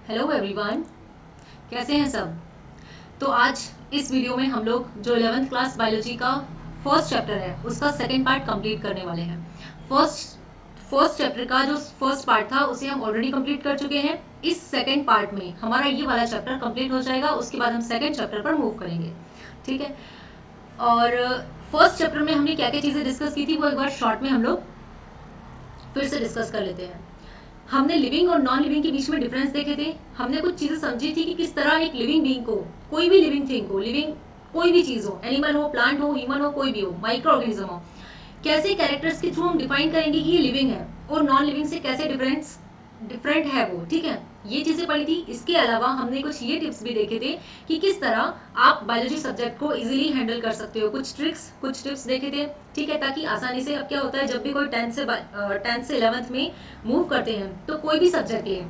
Hello everyone, कैसे हैं सब। तो आज इस वीडियो में हम लोग जो 11th क्लास बायोलॉजी का फर्स्ट चैप्टर है उसका सेकंड पार्ट कंप्लीट करने वाले हैं। फर्स्ट चैप्टर का जो फर्स्ट पार्ट था उसे हम ऑलरेडी कंप्लीट कर चुके हैं। इस सेकंड पार्ट में हमारा ये वाला चैप्टर कंप्लीट हो जाएगा, उसके बाद हम सेकंड चैप्टर पर मूव करेंगे। ठीक है, और फर्स्ट चैप्टर में हमने क्या क्या चीज़ें डिस्कस की थी वो एक बार शॉर्ट में हम लोग फिर से डिस्कस कर लेते हैं। हमने लिविंग और नॉन लिविंग के बीच में डिफरेंस देखे थे। हमने कुछ चीजें समझी थी कि किस तरह एक लिविंग बीइंग को, कोई भी लिविंग थिंग को, लिविंग कोई भी चीज हो, एनिमल हो, प्लांट हो, ह्यूमन हो, कोई भी हो, माइक्रो ऑर्गेनिज्म हो, कैसे कैरेक्टर्स के थ्रू हम डिफाइन करेंगे कि ये लिविंग है और नॉन लिविंग से कैसे डिफरेंट है वो। ठीक है, ये चीजें पढ़ी थी। इसके अलावा हमने कुछ ये टिप्स भी देखे थे कि किस तरह आप बायोलॉजी सब्जेक्ट को इजीली हैंडल कर सकते हो। कुछ टिप्स देखे थे। ठीक है, ताकि आसानी से, अब क्या होता है जब भी कोई 10th से 11th में मूव करते हैं तो कोई भी सब्जेक्ट ले,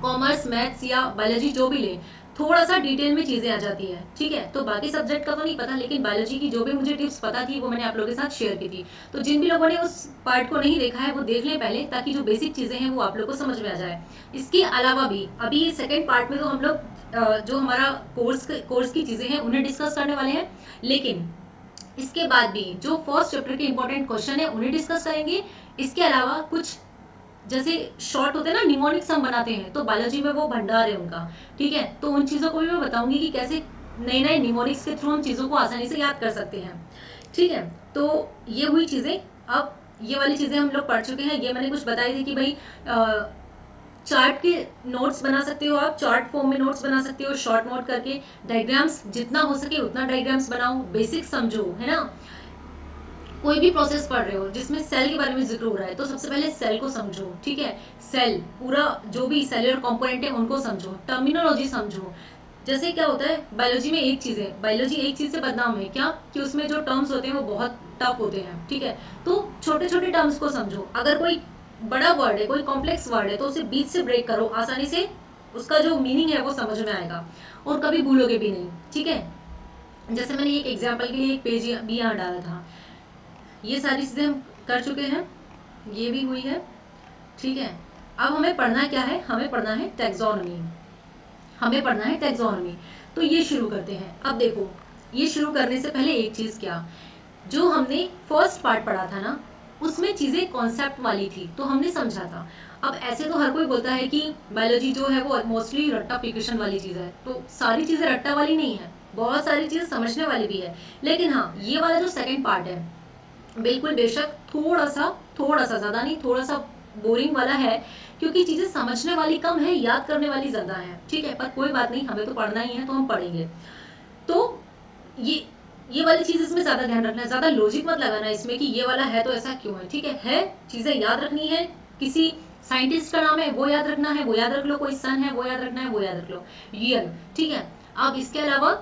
कॉमर्स, मैथ्स या बायोलॉजी जो भी ले, थोड़ा सा डिटेल में चीजें आ जाती है। ठीक है, तो बाकी सब्जेक्ट का तो नहीं पता, लेकिन बायोलॉजी की जो भी मुझे टिप्स पता थी वो मैंने आप लोगों के साथ शेयर की थी। तो जिन भी लोगों ने उस पार्ट को नहीं देखा है वो देख लें पहले, ताकि जो बेसिक चीजें हैं वो आप लोग को समझ में आ जाए। इसके अलावा भी अभी सेकेंड पार्ट में तो हम लोग जो हमारा कोर्स की चीजें हैं उन्हें डिस्कस करने वाले हैं, लेकिन इसके बाद भी जो फर्स्ट चैप्टर के इंपॉर्टेंट क्वेश्चन है उन्हें डिस्कस करेंगे। इसके अलावा कुछ जैसे शॉर्ट होते हैं ना, निमोनिक्स हम बनाते हैं, तो बायोलॉजी में वो भंडार है उनका। ठीक है, तो उन चीज़ों को भी मैं बताऊंगी कि कैसे नए नए निमोनिक्स के थ्रू हम चीज़ों को आसानी से याद कर सकते हैं। ठीक है, तो ये हुई चीज़ें। अब ये वाली चीज़ें हम लोग पढ़ चुके हैं। ये मैंने कुछ बताई थी कि भाई चार्ट के नोट्स बना सकते हो, आप चार्ट फॉर्म में नोट्स बना सकते हो, शॉर्ट नोट करके। डायग्राम्स जितना हो सके उतना डायग्राम्स बनाओ, बेसिक समझो, है ना। कोई भी प्रोसेस पढ़ रहे हो जिसमें सेल के बारे में जिक्र हो रहा है तो सबसे पहले सेल को समझो। ठीक है, सेल पूरा जो भी सेलुलर कंपोनेंट है उनको समझो, टर्मिनोलॉजी समझो। जैसे क्या होता है बायोलॉजी में, एक चीज है, बायोलॉजी एक चीज से बदनाम है क्या, कि उसमें जो टर्म्स होते हैं वो बहुत टफ होते हैं। ठीक है, तो छोटे छोटे टर्म्स को समझो। अगर कोई बड़ा वर्ड है, कोई कॉम्प्लेक्स वर्ड है, तो उसे बीच से ब्रेक करो, आसानी से उसका जो मीनिंग है वो समझ में आएगा और कभी भूलोगे भी नहीं। ठीक है, जैसे मैंने एक एग्जाम्पल के लिए एक पेज भी यहाँ डाला था। ये सारी चीज़ें हम कर चुके हैं, ये भी हुई है। ठीक है, अब हमें पढ़ना क्या है, हमें पढ़ना है टैक्सोनॉमी। हमें पढ़ना है टैक्सोनॉमी। तो ये शुरू करते हैं। अब देखो, ये शुरू करने से पहले एक चीज़, क्या जो हमने फर्स्ट पार्ट पढ़ा था ना, उसमें चीज़ें कॉन्सेप्ट वाली थी तो हमने समझा था। अब ऐसे तो हर कोई बोलता है कि बायोलॉजी जो है वो मोस्टली रट्टाफिकेशन वाली चीज़ है, तो सारी चीज़ें रट्टा वाली नहीं है, बहुत सारी चीज़ें समझने वाली भी है। लेकिन हाँ, ये वाला जो सेकेंड पार्ट है बिल्कुल बेशक थोड़ा सा ज़्यादा नहीं, थोड़ा सा बोरिंग वाला है, क्योंकि चीज़ें समझने वाली कम है, याद करने वाली ज़्यादा है। ठीक है, पर कोई बात नहीं, हमें तो पढ़ना ही है तो हम पढ़ेंगे। तो ये वाली चीज़ इसमें ज़्यादा ध्यान रखना है, ज़्यादा लॉजिक मत लगाना इसमें कि ये वाला है तो ऐसा क्यों है। ठीक है, चीज़ें याद रखनी है। किसी साइंटिस्ट का नाम है वो याद रखना है, वो याद रख लो। कोई सन है वो याद रखना है, वो याद रख लो, रियल। ठीक है, अब इसके अलावा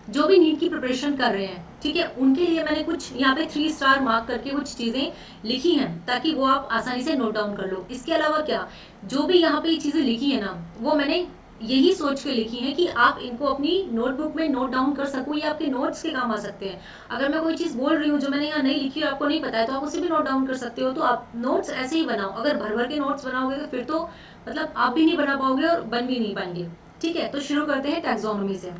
जो भी नीट की प्रिपरेशन कर रहे हैं, ठीक है, उनके लिए मैंने कुछ यहाँ पे 3 स्टार मार्क करके कुछ चीज़ें लिखी हैं, ताकि वो आप आसानी से नोट डाउन कर लो। इसके अलावा क्या, जो भी यहाँ पे चीज़ें लिखी है ना, वो मैंने यही सोच के लिखी है कि आप इनको अपनी नोटबुक में नोट डाउन कर सको, ये आपके नोट्स के काम आ सकते हैं। अगर मैं कोई चीज़ बोल रही हूँ जो मैंने यहाँ नहीं लिखी और आपको नहीं पता है, तो आप उसे भी नोट डाउन कर सकते हो। तो आप नोट्स ऐसे ही बनाओ। अगर भर भर के नोट्स बनाओगे तो फिर तो मतलब आप भी नहीं बना पाओगे और बन भी नहीं पाएंगे। ठीक है, तो शुरू करते हैं टैक्सोनॉमी से।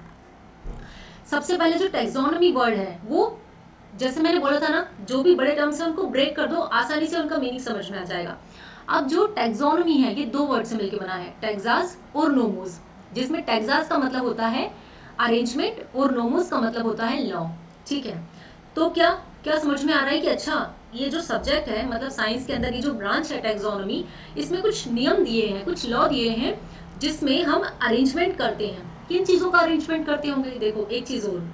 सबसे पहले जो टैक्सोनॉमी वर्ड है वो, जैसे मैंने बोला था ना, जो भी बड़े टर्म्स हैं उनको ब्रेक कर दो, आसानी से उनका मीनिंग समझ में आ जाएगा। अब जो टैक्सोनॉमी है ये 2 वर्ड से मिलकर बना है, टैक्सास और नोमोस, जिसमें टैक्सास का मतलब होता है अरेंजमेंट और नोमोस का मतलब होता है लॉ। ठीक है, तो क्या क्या समझ में आ रहा है कि अच्छा, ये जो सब्जेक्ट है, मतलब साइंस के अंदर ये जो ब्रांच है टैक्सोनॉमी, इसमें कुछ नियम दिए हैं, कुछ लॉ दिए हैं, जिसमें हम अरेंजमेंट करते हैं। किन चीज़ों का अरेंजमेंट करते होंगे, देखो एक चीज़ और,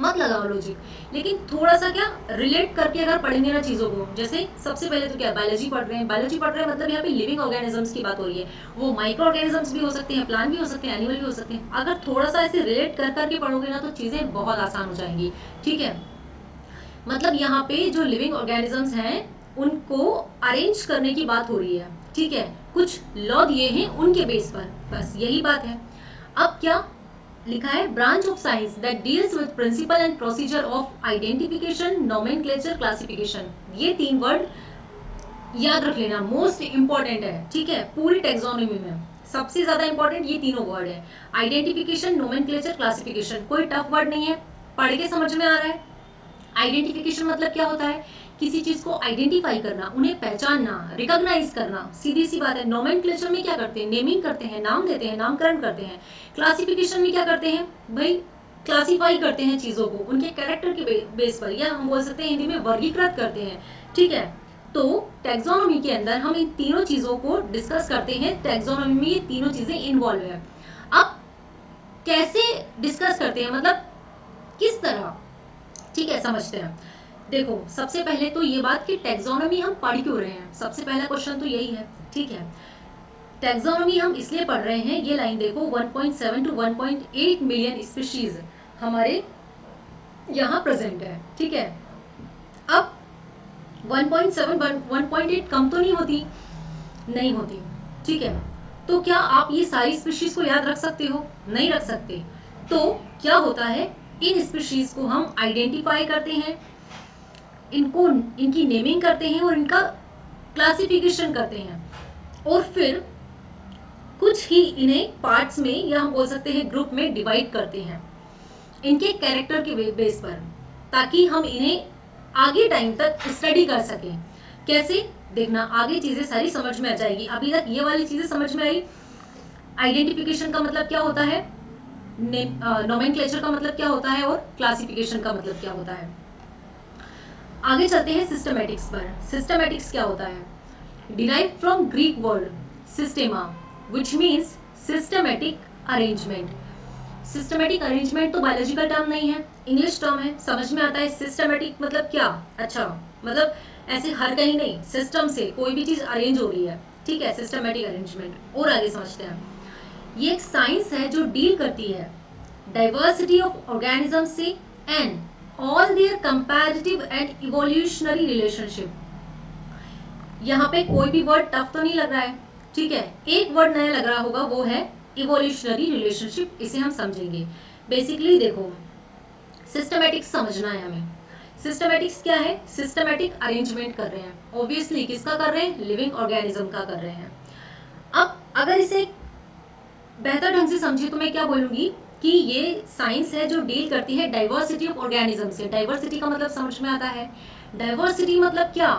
मत लगाओ लॉजिक, लेकिन थोड़ा सा क्या रिलेट करके अगर पढ़ेंगे ना चीज़ों को। जैसे सबसे पहले तो क्या, बायोलॉजी पढ़ रहे हैं, बायोलॉजी पढ़ रहे हैं मतलब यहाँ पे लिविंग ऑर्गेनिजम्स की बात हो रही है। वो माइक्रो ऑर्गेनिजम्स भी हो सकते हैं, प्लांट भी हो सकते हैं, एनिमल भी हो सकते हैं। अगर थोड़ा सा ऐसे रिलेट कर करके पढ़ोगे ना तो चीज़ें बहुत आसान हो जाएंगी। ठीक है, मतलब यहाँ पे जो लिविंग ऑर्गेनिजम्स हैं उनको अरेंज करने की बात हो रही है। ठीक है, कुछ लॉ दिए हैं उनके बेस पर, बस यही बात है। अब क्या लिखा है, branch of science that deals with principle and procedure of identification, nomenclature, classification. ये 3 वर्ड याद रख लेना, मोस्ट इंपॉर्टेंट है। ठीक है, पूरी टैक्सोनॉमी में सबसे ज्यादा इंपॉर्टेंट ये तीनों वर्ड है, आइडेंटिफिकेशन, नोमेनक्लेचर, क्लासिफिकेशन। कोई टफ वर्ड नहीं है, पढ़ के समझ में आ रहा है। आइडेंटिफिकेशन मतलब क्या होता है, किसी चीज को आइडेंटिफाई करना, उन्हें पहचानना, रिकॉग्नाइज करना, सीधी सी बात है। नोमेनक्लेचर में क्या करते हैं, नेमिंग करते हैं, नाम देते हैं, नामकरण करते हैं। क्लासिफिकेशन में क्या करते हैं भाई, क्लासिफाई करते हैं चीजों को उनके कैरेक्टर के बेस पर, या हम बोल सकते हैं हिंदी में वर्गीकृत करते हैं, ठीक है। तो टैक्सोनॉमी के अंदर हम इन तीनों चीजों को डिस्कस करते हैं, टैक्सोनॉमी में ये तीनों चीजें इन्वॉल्व है। अब कैसे डिस्कस करते हैं, मतलब किस तरह, ठीक है, समझते हैं। देखो सबसे पहले तो ये बात कि टैक्सोनॉमी हम पढ़ क्यों रहे हैं, सबसे पहला क्वेश्चन तो यही है, ठीक है। टैक्सोनॉमी हम इसलिए पढ़ रहे हैं, ये लाइन देखो, 1.7 टू 1.8 मिलियन स्पीशीज हमारे यहाँ प्रेजेंट है, ठीक है। अब 1.7 1.8 कम तो नहीं होती, नहीं होती, ठीक है। तो क्या आप ये सारी स्पीशीज को याद रख सकते हो, नहीं रख सकते। तो क्या होता है, इन स्पीशीज को हम आइडेंटिफाई करते हैं, इनको इनकी नेमिंग करते हैं और इनका क्लासिफिकेशन करते हैं, और फिर कुछ ही इन्हें पार्ट्स में, या हम बोल सकते हैं ग्रुप में डिवाइड करते हैं इनके कैरेक्टर के बेस पर, ताकि हम इन्हें आगे टाइम तक स्टडी कर सकें। कैसे, देखना आगे चीजें सारी समझ में आ जाएगी। अभी तक ये वाली चीजें समझ में आई, आइडेंटिफिकेशन का मतलब क्या होता है, नोमेनक्लेचर का मतलब क्या होता है, और क्लासिफिकेशन का मतलब क्या होता है। आगे चलते हैं सिस्टमैटिक्स पर। सिस्टमैटिक्स क्या होता है, डिराइव फ्रॉम ग्रीक वर्ड सिस्टेमा which means systematic arrangement. Systematic arrangement तो बायोलॉजिकल टर्म नहीं है, इंग्लिश टर्म है, समझ में आता है। सिस्टमैटिक मतलब क्या, अच्छा मतलब ऐसे हर कहीं नहीं, सिस्टम से कोई भी चीज अरेंज हो रही है, ठीक है, सिस्टमैटिक अरेंजमेंट। और आगे समझते हैं, ये एक साइंस है जो डील करती है डाइवर्सिटी ऑफ ऑर्गेनिज्म से and all their comparative and evolutionary relationship. यहाँ पे कोई भी वर्ड टफ तो नहीं लग रहा है, ठीक है। एक वर्ड नया लग रहा होगा, वो है इवोल्यूशनरी रिलेशनशिप, इसे हम समझेंगे। बेसिकली देखो, सिस्टमैटिक्स समझना है हमें। सिस्टमैटिक्स क्या है, सिस्टमैटिक अरेंजमेंट कर रहे हैं, ऑब्वियसली किसका कर रहे हैं, लिविंग ऑर्गेनिज्म का कर रहे हैं। अब अगर इसे बेहतर ढंग से समझे तो मैं क्या बोलूंगी कि ये साइंस है जो डील करती है डाइवर्सिटी ऑफ ऑर्गेनिज्म से। डाइवर्सिटी का मतलब समझ में आता है, डाइवर्सिटी मतलब क्या,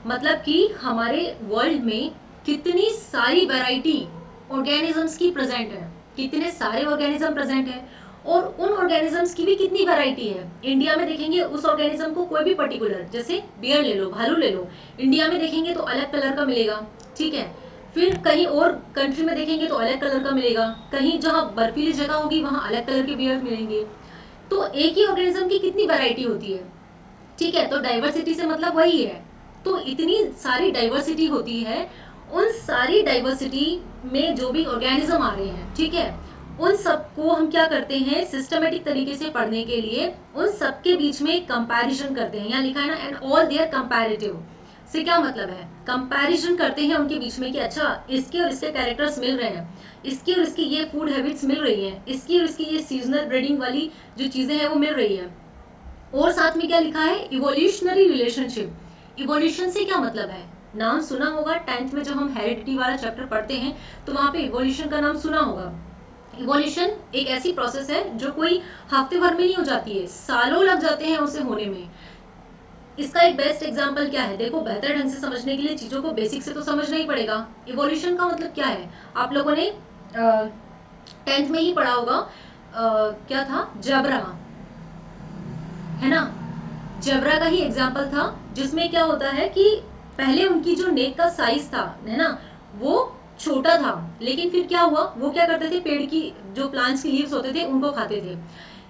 मतलब कि हमारे वर्ल्ड में कितनी सारी वैरायटी ऑर्गेनिजम्स की प्रेजेंट है, कितने सारे ऑर्गेनिज्म प्रेजेंट है, और उन ऑर्गेनिजम्स की भी कितनी वैरायटी है। इंडिया में देखेंगे उस ऑर्गेनिज्म को कोई भी पर्टिकुलर, जैसे बियर ले लो, भालू ले लो, इंडिया में देखेंगे तो अलग कलर का मिलेगा, ठीक है। फिर कहीं और कंट्री में देखेंगे तो अलग कलर का मिलेगा, कहीं जहाँ बर्फीली जगह होगी वहाँ अलग कलर के बियर मिलेंगे। तो एक ही ऑर्गेनिज्म की कितनी वैरायटी होती है, ठीक है। तो डाइवर्सिटी से मतलब वही है। तो इतनी सारी डाइवर्सिटी होती है, उन सारी डाइवर्सिटी में जो भी ऑर्गेनिज्म आ रहे हैं, ठीक है, उन सबको हम क्या करते हैं, सिस्टमेटिक तरीके से पढ़ने के लिए उन सबके बीच में कंपैरिजन करते हैं। यहाँ लिखा है ना, एंड ऑल देयर कंपैरेटिव से क्या मतलब है, कंपैरिजन करते हैं उनके बीच में कि अच्छा इसके और इसके कैरेक्टर्स मिल रहे हैं, इसकी और इसकी ये फूड हैबिट्स मिल रही हैं, इसकी और इसकी ये सीजनल ब्रीडिंग वाली जो चीजें हैं वो मिल रही है। और साथ में क्या लिखा है, इवोल्यूशनरी रिलेशनशिप। इवोल्यूशन से क्या मतलब है, नाम सुना होगा 10th में जब हम हेरिडिटी वाला चैप्टर पढ़ते हैं तो वहां पे इवोल्यूशन का नाम सुना होगा। इवोल्यूशन एक ऐसी प्रोसेस है जो कोई हफ्ते भर में नहीं हो जाती है, सालों लग जाते हैं उसे होने में। इसका एक बेस्ट एग्जांपल क्या है, देखो बेहतर ढंग से समझने के लिए चीजों को बेसिक से तो समझना ही पड़ेगा। इवोल्यूशन का मतलब क्या है, आप लोगों ने 10th में ही पढ़ा होगा, क्या था, जबरा, है ना। जबरा का ही एग्जाम्पल था, जिसमें क्या होता है कि पहले उनकी जो नेक का साइज था, है ना, वो छोटा था, लेकिन फिर क्या हुआ, वो क्या करते थे, पेड़ की जो प्लांट्स की लीव्स होते थे उनको खाते थे।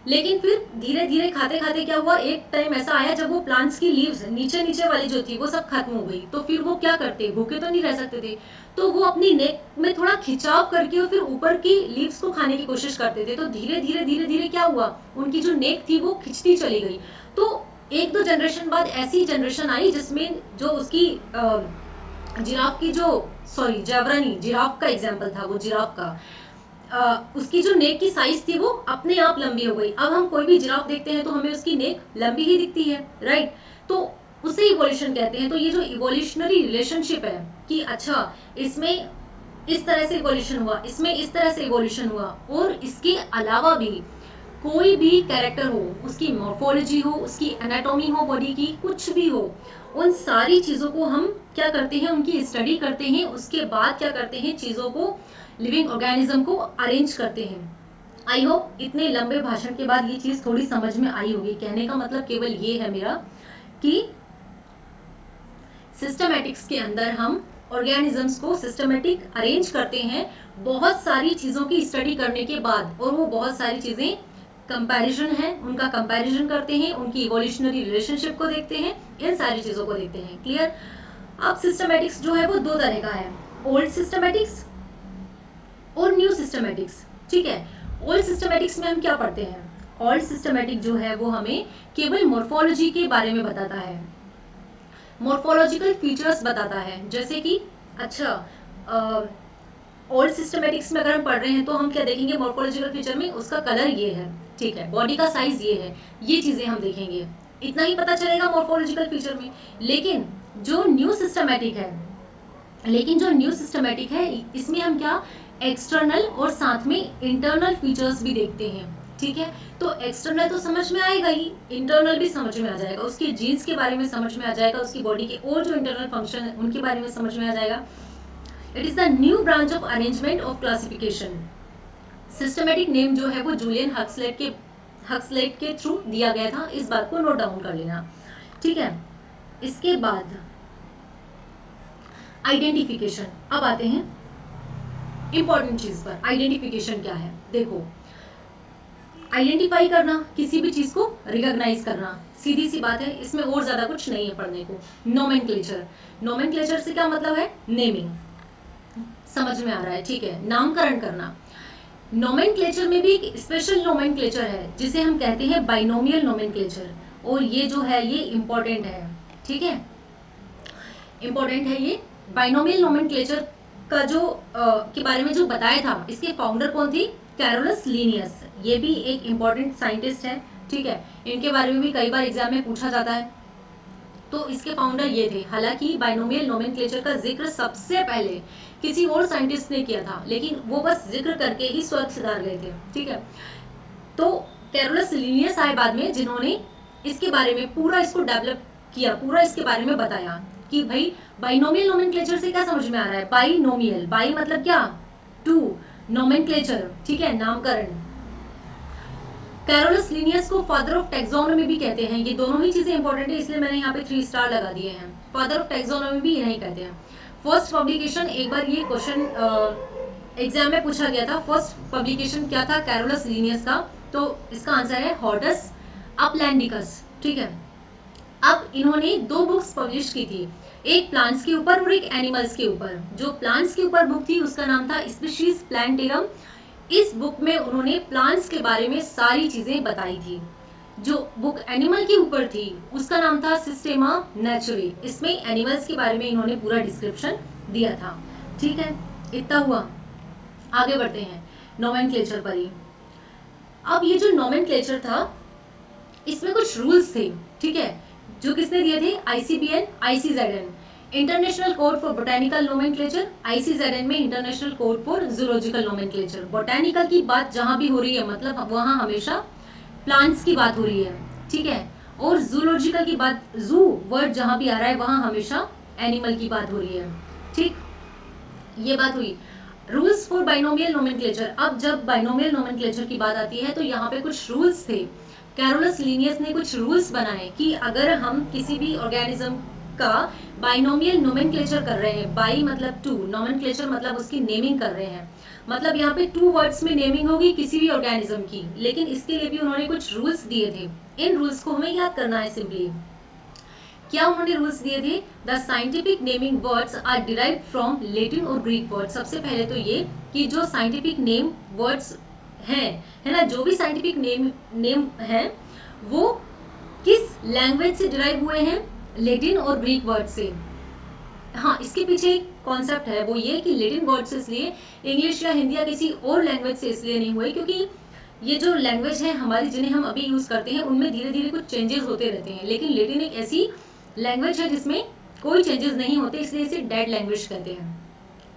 लेकिन फिर धीरे धीरे खाते खाते क्या हुआ, एक टाइम ऐसा आया जब वो प्लांट्स की लीव्स नीचे नीचे वाली जो थी वो सब खत्म हो गई। तो फिर वो क्या करते, भूखे तो नहीं रह सकते थे, तो वो अपनी नेक में थोड़ा खिंचाव करके और फिर ऊपर की लीव्स को खाने की कोशिश करते थे। तो धीरे धीरे क्या हुआ, उनकी जो नेक थी वो खिंचती चली गई। तो एक दो जनरेशन बाद ऐसी जनरेशन आई जिसमें जो उसकी जिराफ की जो, सॉरी जबरा नहीं, जिराफ का एग्जाम्पल था वो, जिराफ का उसकी जो नेक की साइज थी वो अपने आप लंबी हो गई। अब हम कोई भी जिराफ देखते हैं तो हमें उसकी नेक लंबी ही दिखती है, राइट। तो उसे इवोल्यूशन कहते हैं। तो ये जो इवोल्यूशनरी रिलेशनशिप है कि अच्छा इसमें इस तरह से इवोल्यूशन हुआ, इसमें इस तरह से इवोल्यूशन हुआ, और इसके अलावा भी कोई भी कैरेक्टर हो, उसकी मॉर्फोलॉजी हो, उसकी एनाटॉमी हो बॉडी की, कुछ भी हो, उन सारी चीज़ों को हम क्या करते हैं, उनकी स्टडी करते हैं, उसके बाद क्या करते हैं, चीज़ों को, लिविंग ऑर्गेनिज्म को अरेंज करते हैं। आई होप इतने लंबे भाषण के बाद ये चीज़ थोड़ी समझ में आई होगी। कहने का मतलब केवल ये है मेरा कि सिस्टमैटिक्स के अंदर हम ऑर्गेनिजम्स को सिस्टमेटिक अरेंज करते हैं बहुत सारी चीज़ों की स्टडी करने के बाद, और वो बहुत सारी चीज़ें कंपैरिजन है, उनका कंपैरिजन करते हैं, उनकी इवोल्यूशनरी रिलेशनशिप को देखते हैं, इन सारी चीज़ों को देखते हैं। क्लियर? अब सिस्टमैटिक्स जो है वो दो तरह का है, ओल्ड सिस्टमैटिक्स और न्यू सिस्टमैटिक्स। ठीक है, ओल्ड सिस्टमैटिक्स में हम क्या पढ़ते हैं? ओल्ड सिस्टमैटिक जो है वो हमें केवल मॉर्फोलॉजी के बारे में बताता है, मॉर्फोलॉजिकल फीचर्स बताता है। जैसे कि अच्छा, ओल्ड सिस्टमैटिक्स में अगर हम पढ़ रहे हैं तो हम क्या देखेंगे, मॉर्फोलॉजिकल फीचर में उसका कलर ये है, ठीक है, बॉडी का साइज ये है, ये चीजें हम देखेंगे, इतना ही पता चलेगा मॉर्फोलॉजिकल फीचर में। लेकिन जो न्यू सिस्टमैटिक है, इसमें हम क्या एक्सटर्नल और साथ में इंटरनल फीचर्स भी देखते हैं। ठीक है, तो एक्सटर्नल तो समझ में आएगा ही, इंटरनल भी समझ में आ जाएगा, उसके जीन्स के बारे में समझ में आ जाएगा, उसकी बॉडी के और जो इंटरनल फंक्शन है उनके बारे में समझ में आ जाएगा। It is the new branch of arrangement of classification. Systematic name जो है वो जूलियन हक्सलेट के थ्रू दिया गया था, इस बात को नोट डाउन कर लेना। ठीक है, इसके बाद आइडेंटिफिकेशन। अब आते हैं इंपॉर्टेंट चीज पर। आइडेंटिफिकेशन क्या है? देखो, आइडेंटिफाई करना, किसी भी चीज को रिकॉग्नाइज करना, सीधी सी बात है, इसमें और ज्यादा कुछ नहीं है पढ़ने को। नोमेनक्लेचर से क्या मतलब है? नेमिंग, समझ में आ रहा है? ठीक है, नामकरण करना। नोमेनक्लेचर में भी एक स्पेशल नोमेनक्लेचर है जिसे हम कहते हैं बाइनोमियल नोमेनक्लेचर, और ये जो है ये इंपॉर्टेंट है। ठीक है, इंपॉर्टेंट है ये। बाइनोमियल नोमेनक्लेचर का जो के बारे में जो बताया था, इसके फाउंडर कौन थी? Carolus Linnaeus. ये भी एक इंपॉर्टेंट साइंटिस्ट है। ठीक है, इनके बारे में भी कई बार एग्जाम में पूछा जाता है। तो इसके फाउंडर ये थे। हालांकि बाइनोमियल नोमेनक्लेचर का जिक्र सबसे पहले किसी और साइंटिस्ट ने किया था, लेकिन वो बस जिक्र करके ही स्वर्ग सिधार गए थे। ठीक है, तो कैरोलस लीनियस आए बाद में, जिन्होंने इसके बारे में पूरा इसको डेवलप किया, पूरा इसके बारे में बताया कि भाई बाइनोमियल नोमेनक्लेचर से क्या समझ में आ रहा है? बाइनोमियल, बाई मतलब क्या? टू, नोमेनक्लेचर, ठीक है, नामकरण। कैरोलस लीनियस को फादर ऑफ टैक्सोनॉमी भी कहते हैं। ये दोनों ही चीजें इंपॉर्टेंट है, इसलिए मैंने यहाँ पे 3 स्टार लगा दिए हैं। फादर ऑफ टैक्सोनॉमी भी इन्हें कहते हैं। फर्स्ट पब्लिकेशन, एक बार ये क्वेश्चन एग्जाम में पूछा गया था, फर्स्ट पब्लिकेशन क्या था कैरोलस लीनियस का? तो इसका आंसर है हॉर्टस अपलैंडिकस। ठीक है, अब इन्होंने 2 बुक्स पब्लिश की थी, एक प्लांट्स के ऊपर और एक एनिमल्स के ऊपर। जो प्लांट्स के ऊपर बुक थी उसका नाम था स्पीशीज प्लांटेरम। इस बुक में उन्होंने प्लांट्स के बारे में सारी चीजें बताई थी। जो बुक एनिमल के ऊपर थी उसका नाम था सिस्टेमा नेचुरी। इसमें एनिमल्स के बारे में इन्होंने पूरा डिस्क्रिप्शन दिया था। ठीक है, इतना हुआ। आगे बढ़ते हैं नोमेनक्लेचर पर ही। अब ये जो नोमेनक्लेचर था इसमें कुछ रूल्स थे। ठीक है, जो किसने दिए थे? ICBN, ICZN, international code for botanical nomenclature. ICZN में international code for zoological nomenclature. Botanical की बात जहां भी हो रही है मतलब वहां हमेशा प्लांट्स की बात हो रही है। ठीक है, और जूलॉजिकल की बात, जू वर्ड जहां भी आ रहा है वहां हमेशा एनिमल की बात हो रही है। ठीक, ये बात हुई। Rules for binomial nomenclature. अब जब बाइनोमियल नोमेनक्लेचर की बात आती है तो यहाँ पे कुछ रूल्स थे। कैरोलस लीनियस ने कुछ रूल्स बनाए कि अगर हम किसी भी ऑर्गेनिज्म का बाइनोमियल नोमेनक्लेचर कर रहे हैं, बाई मतलब 2, नोमेनक्लेचर मतलब उसकी नेमिंग कर रहे हैं, मतलब यहाँ पे 2 वर्ड्स में नेमिंग होगी किसी भी ऑर्गेनिज्म की। लेकिन इसके लिए भी उन्होंने कुछ रूल्स दिए थे। इन रूल्स को हमें याद करना है सिंपली। क्या उन्होंने रूल्स दिए थे? The scientific naming words are derived from Latin और ग्रीक वर्ड। सबसे पहले तो ये कि जो साइंटिफिक नेम वर्ड्स हैं, है ना, जो भी साइंटिफिक नेम है वो किस लैंग्वेज से डिराइव हुए हैं? लैटिन और ग्रीक वर्ड से। हाँ, इसके पीछे एक कॉन्सेप्ट है, वो ये कि लैटिन वर्ड से इसलिए, इंग्लिश या हिंदी या किसी और लैंग्वेज से इसलिए नहीं हुए क्योंकि ये जो लैंग्वेज है हमारी जिन्हें हम अभी यूज करते हैं उनमें धीरे धीरे कुछ चेंजेस होते रहते हैं। लेकिन लैटिन एक ऐसी लैंग्वेज है जिसमें कोई चेंजेस नहीं होते, इसलिए इसे डेड लैंग्वेज कहते हैं।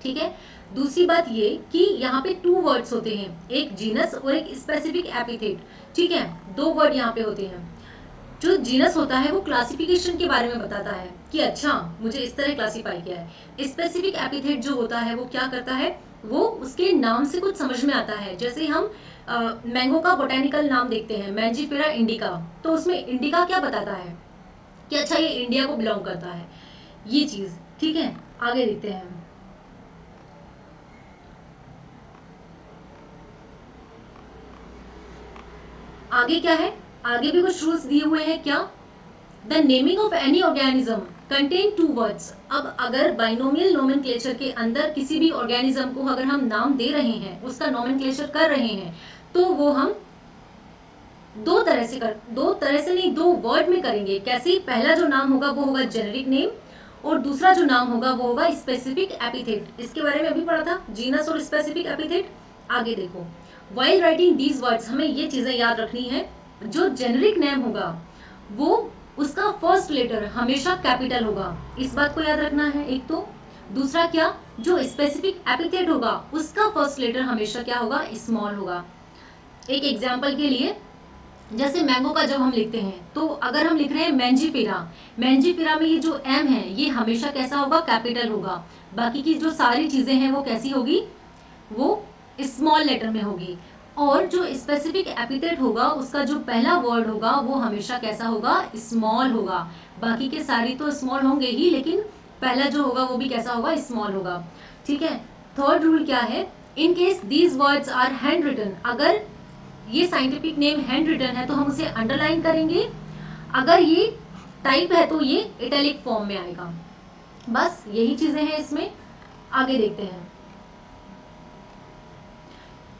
ठीक है, दूसरी बात ये कि यहाँ पे 2 वर्ड्स होते हैं, एक जीनस और एक स्पेसिफिक एपिथेट, ठीक है, 2 वर्ड यहाँ पे होते हैं। जो जीनस होता है वो क्लासिफिकेशन के बारे में बताता है कि अच्छा मुझे इस तरह क्लासिफाई किया है। स्पेसिफिक एपिथेट जो होता है वो क्या करता है, वो उसके नाम से कुछ समझ में आता है। जैसे हम मैंगो का बोटेनिकल नाम देखते हैं, मैंजीफेरा इंडिका, तो उसमें इंडिका क्या बताता है कि अच्छा ये इंडिया को बिलोंग करता है, ये चीज, ठीक है। आगे देखते हैं। आगे क्या है, आगे भी कुछ रूल्स दिए हुए हैं। क्या, the naming of any organism contain 2 words. अब अगर बाइनोमियल नोमेनक्लेचर के अंदर किसी भी ऑर्गेनिज्म को अगर हम नाम दे रहे हैं, उसका नोमेनक्लेचर कर रहे हैं, तो वो हम दो तरह से नहीं, 2 वर्ड में करेंगे। कैसे, पहला जो नाम होगा वो होगा जेनेरिक नेम, और दूसरा जो नाम होगा वो होगा स्पेसिफिक एपिथेट। इसके बारे में अभी पढ़ा था, जीनस और स्पेसिफिक एपिथेट। आगे देखो, वाइल राइटिंग दीज वर्ड्स, हमें ये चीजें याद रखनी है। जो जेनेरिक नेम होगा वो उसका फर्स्ट लेटर हमेशा कैपिटल होगा, इस बात को याद रखना है एक तो। दूसरा क्या, जो स्पेसिफिक एपिथेट होगा उसका फर्स्ट लेटर हमेशा क्या होगा, स्मॉल होगा। एक एग्जांपल के लिए, जैसे मैंगो का जब हम लिखते हैं, तो अगर हम लिख रहे हैं मैंजीफेरा, मैंजीफेरा में ये जो एम है ये हमेशा कैसा होगा, कैपिटल होगा। बाकी की जो सारी चीजें हैं वो कैसी होगी, वो स्मॉल लेटर में होगी। और जो स्पेसिफिक एपिथेट होगा उसका जो पहला वर्ड होगा वो हमेशा कैसा होगा, स्मॉल होगा। बाकी के सारी तो स्मॉल होंगे ही, लेकिन पहला जो होगा वो भी कैसा होगा, स्मॉल होगा, ठीक है। थर्ड रूल क्या है, in case these words are handwritten, अगर ये साइंटिफिक नेम हैंड रिटन है तो हम उसे अंडरलाइन करेंगे, अगर ये टाइप है तो ये इटैलिक फॉर्म में आएगा। बस यही चीजें हैं इसमें। आगे देखते हैं,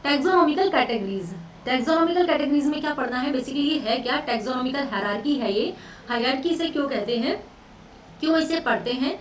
टैक्सोनॉमिकल कैटेगरीज। टैक्सोनॉमिकल कैटेगरीज में क्या पढ़ना है, बेसिकली ये है क्या, टैक्सोनॉमिकल हायरार्की है ये। हायरार्की इसे क्यों कहते हैं, क्यों इसे पढ़ते हैं,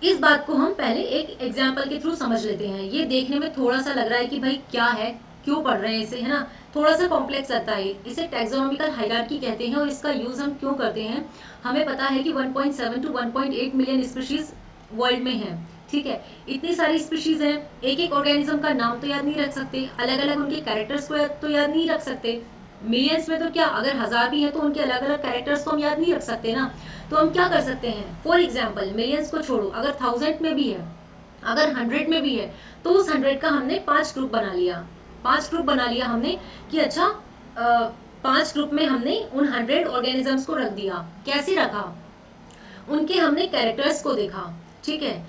इस बात को हम पहले एक एग्जाम्पल के थ्रू समझ लेते हैं। ये देखने में थोड़ा सा लग रहा है कि भाई क्या है, क्यों पढ़ रहे हैं इसे, है ना, थोड़ा सा कॉम्प्लेक्स आता है। इसे टैक्सोनॉमिकल हायरार्की कहते हैं, और इसका यूज हम क्यों करते हैं, हमें पता है कि 1.7 to 1.8 मिलियन स्पीशीज वर्ल्ड में है, ठीक है। इतनी सारी स्पीशीज हैं, एक एक ऑर्गेनिज्म का नाम तो याद नहीं रख सकते, अलग अलग उनके कैरेक्टर्स को तो याद नहीं रख सकते। मिलियंस में तो क्या, अगर 1000 भी है तो उनके अलग अलग कैरेक्टर्स तो हम याद नहीं रख सकते ना। तो हम क्या कर सकते हैं, फॉर एग्जाम्पल मिलियंस को छोड़ो, अगर 1000 में भी है, अगर 100 में भी है, तो उस 100 का हमने 5 ग्रुप बना लिया, 5 ग्रुप बना लिया हमने कि अच्छा 5 ग्रुप में हमने उन 100 ऑर्गेनिजम्स को रख दिया। कैसे रखा, उनके हमने कैरेक्टर्स को देखा, ठीक है।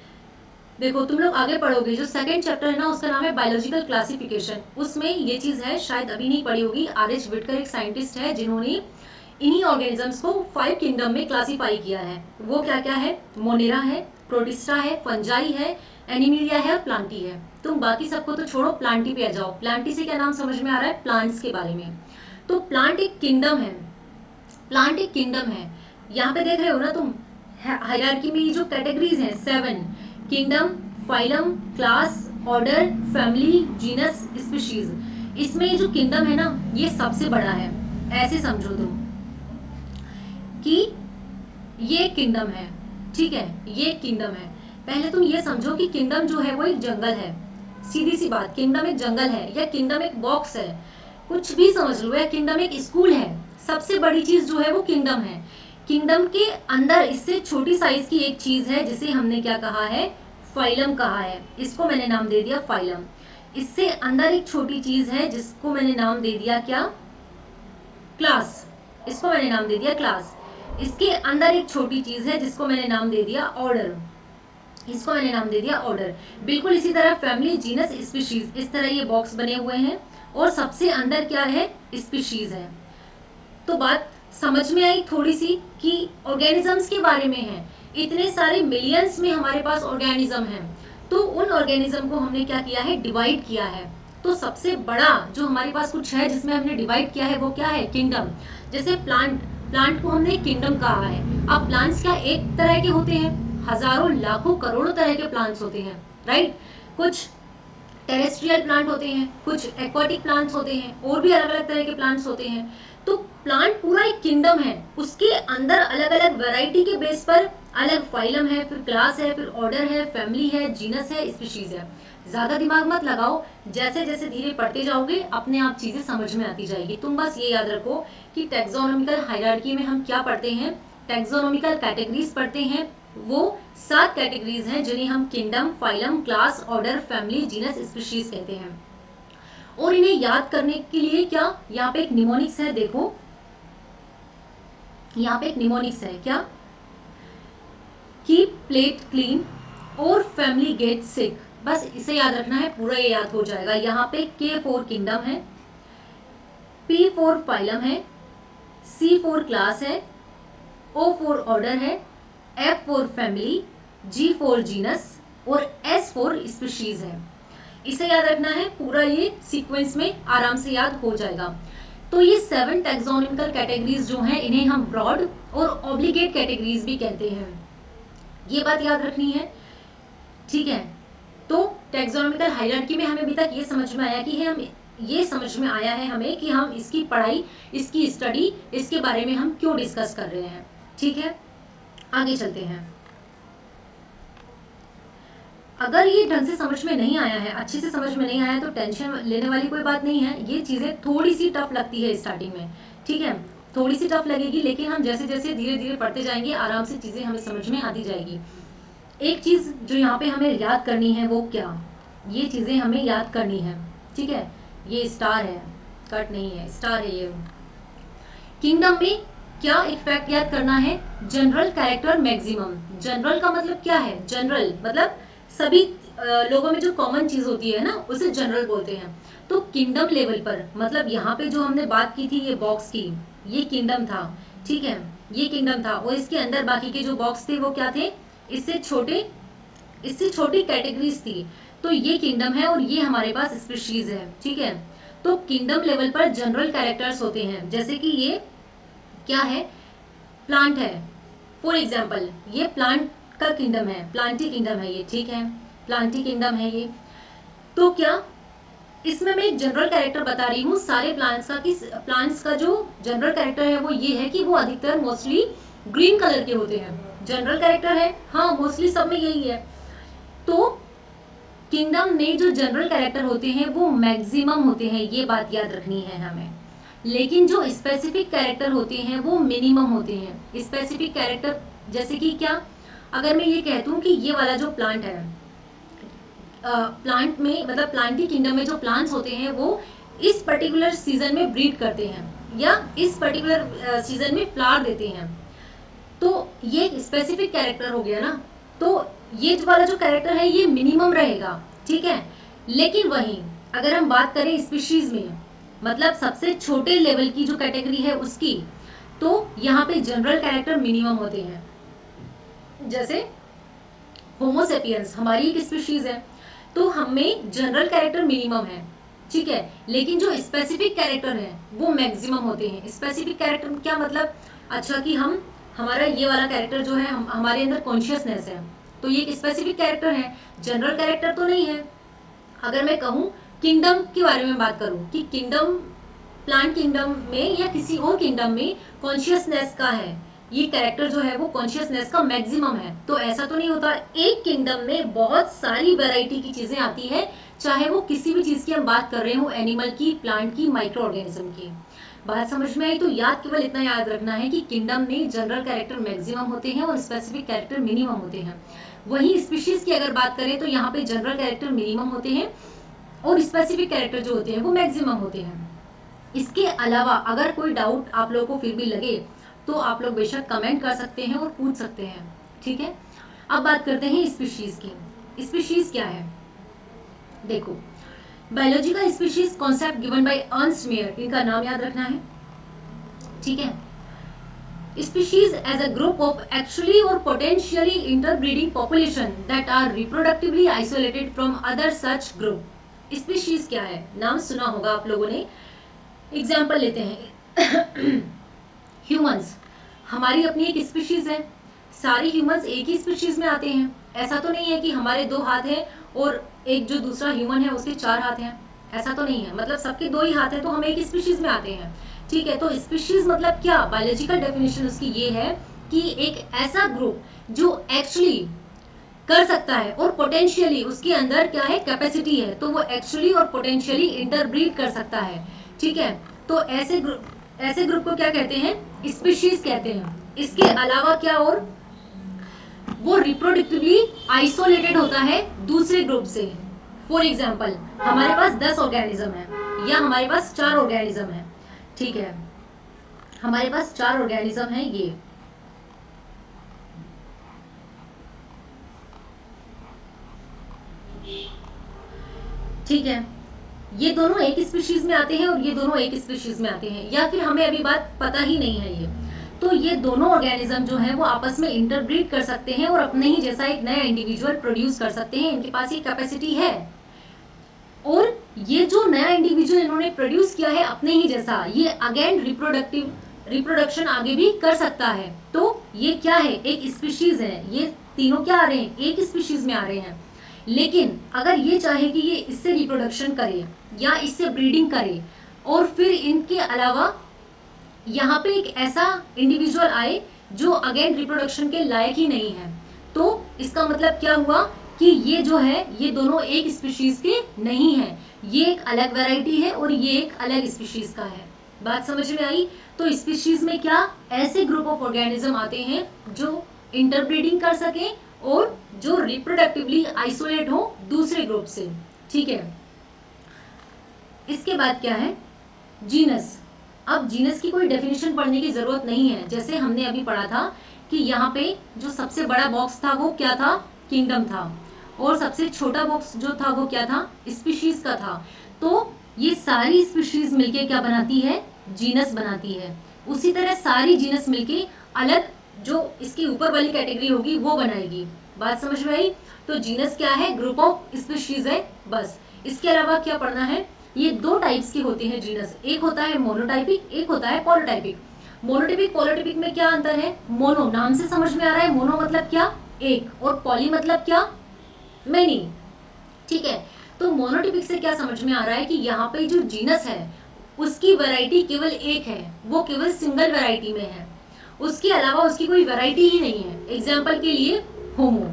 देखो तुम लोग आगे पढ़ोगे, जो सेकंड चैप्टर है ना उसका नाम है बायोलॉजिकल क्लासिफिकेशन, उसमें ये चीज है, शायद अभी नहीं पढ़ी होगी। आर.एच. विटकर एक साइंटिस्ट है जिन्होंने इन्हीं ऑर्गेनिजम्स को 5 किंगडम में क्लासिफाई किया है। वो क्या क्या है, मोनेरा है, प्रोटिस्टा है, फंजाई है, एनिमिलिया है और प्लांटी है। तुम बाकी सबको तो छोड़ो, प्लांटी पे आ जाओ। प्लांटी से क्या नाम समझ में आ रहा है, प्लांट्स के बारे में। तो प्लांट एक किंगडम है, प्लांट एक किंगडम है। यहाँ पे देख रहे हो ना तुम, हायरार्की में ये जो कैटेगरीज हैं 7, kingdom, phylum, class, order, family, genus, species, इसमें ये जो किंगडम है ना ये सबसे बड़ा है। ऐसे समझो तुम कि ये किंगडम है, ठीक है, ये किंगडम है। पहले तुम ये समझो कि किंगडम जो है वो एक जंगल है, सीधी सी बात, किंगडम एक जंगल है, या किंगडम एक बॉक्स है, कुछ भी समझ लो, या किंगडम एक स्कूल है। सबसे बड़ी चीज जो है वो किंगडम है। किंगडम के अंदर इससे छोटी साइज की एक चीज है जिसे हमने क्या कहा है, फाइलम कहा है। इसको मैंने नाम दे दिया फाइलम। इससे अंदर एक छोटी चीज है जिसको मैंने नाम दे दिया क्या, क्लास। इसको मैंने नाम दे दिया क्लास। इसके अंदर एक छोटी चीज है जिसको मैंने नाम दे दिया ऑर्डर। इसको मैंने नाम दे दिया ऑर्डर। बिल्कुल इसी तरह फैमिली, जीनस, स्पीशीज, इस तरह ये बॉक्स बने हुए हैं, और सबसे अंदर क्या है, स्पीशीज है। तो बात समझ में आई थोड़ी सी कि ऑर्गेनिजम्स के बारे में है। इतने सारे मिलियंस में हमारे पास ऑर्गेनिज्म हैं, तो उन ऑर्गेनिज्म को हमने क्या किया है, डिवाइड किया है। तो सबसे बड़ा जो हमारे पास कुछ है जिसमें हमने डिवाइड किया है वो क्या है, किंगडम। जैसे प्लांट, प्लांट को हमने किंगडम कहा है। अब प्लांट्स क्या एक तरह के होते हैं, हजारों लाखों करोड़ों तरह के प्लांट्स होते हैं, राइट। कुछ टेरेस्ट्रियल प्लांट होते हैं, कुछ एक्वाटिक प्लांट्स होते हैं, और भी अलग अलग तरह के प्लांट्स होते हैं। तो प्लांट पूरा एक किंगडम है, उसके अंदर अलग अलग वैरायटी के बेस पर अलग फाइलम है, फिर क्लास है, फिर ऑर्डर है, फैमिली है, जीनस है, स्पीशीज है। ज्यादा दिमाग मत लगाओ, जैसे जैसे धीरे पढ़ते जाओगे अपने आप चीजें समझ में आती जाएगी। तुम बस ये याद रखो कि टैक्सोनॉमिकल हायरार्की में हम क्या पढ़ते हैं, टैक्सोनॉमिकल कैटेगरीज पढ़ते हैं। वो 7 कैटेगरीज हैं जिन्हें हम kingdom, phylum, class, order, family, genus, species कहते हैं। और इन्हें याद करने के लिए क्या, यहाँ पे एक निमोनिक्स है, देखो यहाँ पे एक निमोनिक्स है, क्या, कीप प्लेट क्लीन और फैमिली गेट सिक। बस इसे याद रखना है, पूरा ये याद हो जाएगा। यहाँ पे K फॉर किंगडम है, P फॉर फाइलम है, C फॉर क्लास है, O फॉर ऑर्डर है, F for family, G for genus और S फॉर स्पीशीज है। इसे याद रखना है, पूरा ये सीक्वेंस में आराम से याद हो जाएगा। तो ये 7 टैक्सोनॉमिकल कैटेगरीज जो हैं इन्हें हम ब्रॉड और ऑब्लिगेट कैटेगरीज भी कहते हैं। ये बात याद रखनी है, ठीक है। तो टैक्सोनॉमिकल हायरार्की में हमें अभी तक ये समझ में आया कि हम ये समझ में आया है हमें कि हम इसकी पढ़ाई, इसकी स्टडी, इसके बारे में हम क्यों डिस्कस कर रहे हैं, ठीक है। आगे चलते हैं। अगर ये ढंग से समझ में नहीं आया है, अच्छे से समझ में नहीं आया, तो टेंशन लेने वाली कोई बात नहीं है। ये चीजें थोड़ी सी टफ लगती है स्टार्टिंग में, ठीक है, थोड़ी सी टफ लगेगी, लेकिन हम जैसे जैसे धीरे धीरे पढ़ते जाएंगे आराम से चीजें हमें समझ में आती जाएगी। एक चीज जो यहाँ पे हमें याद करनी है वो क्या, ये चीजें हमें याद करनी है, ठीक है। ये स्टार है, कट नहीं है, स्टार है ये। किंगडम में क्या एक फैक्ट याद करना है, जनरल कैरेक्टर मैक्सिमम। जनरल का मतलब क्या है, जनरल मतलब सभी लोगों में जो कॉमन चीज होती है ना उसे जनरल बोलते हैं। तो किंगडम लेवल पर, मतलब यहाँ पे जो हमने बात की थी ये बॉक्स की, ये किंगडम था, ठीक है, ये किंगडम था, और इसके अंदर बाकी के जो बॉक्स थे वो क्या थे, इससे छोटी कैटेगरीज थी। तो ये किंगडम है और ये हमारे पास स्पीशीज है, ठीक है। तो किंगडम लेवल पर जनरल कैरेक्टर्स होते हैं, जैसे कि ये क्या है, प्लांट है, फॉर एग्जाम्पल ये प्लांट का किंगडम है, प्लांटी किंगडम है ये, ठीक है, प्लांटी किंगडम है ये। तो क्या इसमें मैं एक जनरल कैरेक्टर बता रही हूँ सारे प्लांट्स का, कि प्लांट्स का जो जनरल कैरेक्टर है वो ये है कि वो अधिकतर मोस्टली ग्रीन कलर के होते हैं। जनरल कैरेक्टर है, हाँ, मोस्टली सब में यही है। तो किंगडम में जो जनरल कैरेक्टर होते हैं वो मैक्सिमम होते हैं, ये बात याद रखनी है हमें। लेकिन जो स्पेसिफिक कैरेक्टर होते हैं वो मिनिमम होते हैं। स्पेसिफिक कैरेक्टर जैसे कि क्या, अगर मैं ये कहता हूँ कि ये वाला जो प्लांट है, प्लांट में मतलब प्लांटी किंगडम में जो प्लांट्स होते हैं वो इस पर्टिकुलर सीजन में ब्रीड करते हैं या इस पर्टिकुलर सीजन में फ्लावर देते हैं। तो ये एक स्पेसिफिक कैरेक्टर हो गया ना। तो ये वाला जो कैरेक्टर है ये मिनिमम रहेगा, ठीक है। लेकिन वहीं अगर हम बात करें स्पीशीज में, मतलब सबसे छोटे लेवल की जो कैटेगरी है उसकी, तो यहाँ पे जनरल कैरेक्टर मिनिमम होते हैं। जैसे होमोसेपियंस हमारी एक स्पीशीज है, तो हमें जनरल कैरेक्टर मिनिमम है, ठीक है, लेकिन जो स्पेसिफिक कैरेक्टर है वो मैक्सिमम होते हैं। स्पेसिफिक कैरेक्टर क्या मतलब, अच्छा कि हमारा ये वाला कैरेक्टर जो है, हमारे अंदर कॉन्शियसनेस है, तो ये एक स्पेसिफिक कैरेक्टर है, जनरल कैरेक्टर तो नहीं है। अगर मैं कहूँ किंगडम के बारे में बात करूँ कि किंगडम, प्लांट किंगडम में या किसी और किंगडम में कॉन्शियसनेस का है, ये कैरेक्टर जो है वो कॉन्शियसनेस का मैक्सिमम है, तो ऐसा तो नहीं होता। एक किंगडम में बहुत सारी वैरायटी की चीजें आती है, चाहे वो किसी भी चीज की हम बात कर रहे हो, एनिमल की, प्लांट की, माइक्रो ऑर्गेनिज्म की। बात समझ में आई? तो याद केवल इतना याद रखना है कि किंगडम में जनरल कैरेक्टर मैक्सिमम होते हैं और स्पेसिफिक कैरेक्टर मिनिमम होते हैं। वहीं स्पीशीज की अगर बात करें तो यहाँ पे जनरल कैरेक्टर मिनिमम होते हैं और स्पेसिफिक कैरेक्टर जो होते हैं वो मैक्सिमम होते हैं। इसके अलावा अगर कोई डाउट आप लोगों को फिर भी लगे तो आप लोग बेशक कमेंट कर सकते हैं और पूछ सकते हैं, ठीक है। अब बात करते हैं स्पीशीज की। स्पीशीज क्या है, देखो, बायोलॉजी का species concept given by Ernst Mayr, इनका नाम याद रखना है, ठीक है। Species as a group of actually or potentially interbreeding population that are reproductively isolated from other such group. Species क्या है, नाम सुना होगा आप लोगों ने। एग्जाम्पल लेते हैं ह्यूमंस, हमारी अपनी एक स्पीशीज है, सारे ह्यूमंस एक ही स्पीशीज में आते हैं। ऐसा तो नहीं है कि हमारे 2 हाथ हैं और एक जो दूसरा ह्यूमन है उसके 4 हाथ हैं, ऐसा तो नहीं है। मतलब सबके 2 ही हाथ हैं तो हम एक स्पीशीज में आते हैं, ठीक है। तो स्पीशीज मतलब क्या, बायोलॉजिकल डेफिनेशन उसकी ये है कि एक ऐसा ग्रुप जो एक्चुअली कर सकता है, और पोटेंशियली उसके अंदर क्या है, कैपेसिटी है, तो वो एक्चुअली और पोटेंशियली इंटरब्रीड कर सकता है। ठीक है, तो ऐसे ग्रुप को क्या कहते हैं, स्पीशीज कहते हैं। इसके अलावा क्या, और वो रिप्रोडक्टिवली आइसोलेटेड होता है दूसरे ग्रुप से। फॉर एग्जाम्पल, हमारे पास 10 ऑर्गेनिज्म है, या हमारे पास 4 ऑर्गेनिज्म है। ठीक है, हमारे पास 4 ऑर्गेनिज्म है ये। ठीक है, ये दोनों एक स्पीशीज में आते हैं और ये दोनों एक स्पीशीज में आते हैं, या फिर हमें अभी बात पता ही नहीं है ये, तो ये दोनों ऑर्गेनिज्म जो है वो आपस में इंटरब्रीड कर सकते हैं और अपने ही जैसा एक नया इंडिविजुअल प्रोड्यूस कर सकते हैं। इनके पास ये कैपेसिटी है, और ये जो नया इंडिविजुअल इन्होंने प्रोड्यूस किया है अपने ही जैसा, ये अगेन रिप्रोडक्शन आगे भी कर सकता है। तो ये क्या है, एक स्पीशीज है। ये तीनों क्या आ रहे हैं, एक स्पीशीज में आ रहे हैं। लेकिन अगर ये चाहे कि ये इससे रिप्रोडक्शन करे या इससे ब्रीडिंग करे, और फिर इनके अलावा यहाँ पे एक ऐसा इंडिविजुअल आए जो अगेन रिप्रोडक्शन के लायक ही नहीं है, तो इसका मतलब क्या हुआ कि ये जो है ये दोनों एक स्पीशीज के नहीं है, ये एक अलग वैरायटी है और ये एक अलग स्पीशीज का है। बात समझ में आई? तो स्पीशीज में क्या, ऐसे ग्रुप ऑफ ऑर्गेनिज्म आते हैं जो इंटरब्रीडिंग कर सके और जो रिप्रोडक्टिवली आइसोलेट हो दूसरे ग्रुप से। ठीक है, इसके बाद क्या है, जीनस। अब जीनस की कोई डेफिनेशन पढ़ने की जरूरत नहीं है, जैसे हमने अभी पढ़ा था कि यहाँ पे जो सबसे बड़ा बॉक्स था वो क्या था, किंगडम था, और सबसे छोटा बॉक्स जो था वो क्या था, स्पीशीज का था। तो ये सारी स्पीशीज मिलके क्या बनाती है, जीनस बनाती है। उसी तरह सारी जीनस मिलके अलग जो इसकी ऊपर वाली कैटेगरी होगी वो बनाएगी। बात समझ में आई? तो जीनस क्या है, ग्रुप ऑफ स्पीशीज है बस। इसके अलावा क्या पढ़ना है, ये 2 टाइप्स की होती है जीनस, एक होता है मोनोटाइपिक, एक होता है पॉलीटाइपिक। मोनोटाइपिक पॉलीटाइपिक में क्या अंतर है, मोनो नाम से समझ में आ रहा है, मोनो मतलब क्या, एक, और पॉली मतलब क्या, मेनी। ठीक है, तो मोनोटाइपिक से क्या समझ में आ रहा है कि यहाँ पे जो जीनस है उसकी वैरायटी केवल एक है, वो केवल सिंगल वैरायटी में है, उसके अलावा उसकी कोई वैरायटी ही नहीं है। एग्जाम्पल के लिए होमो,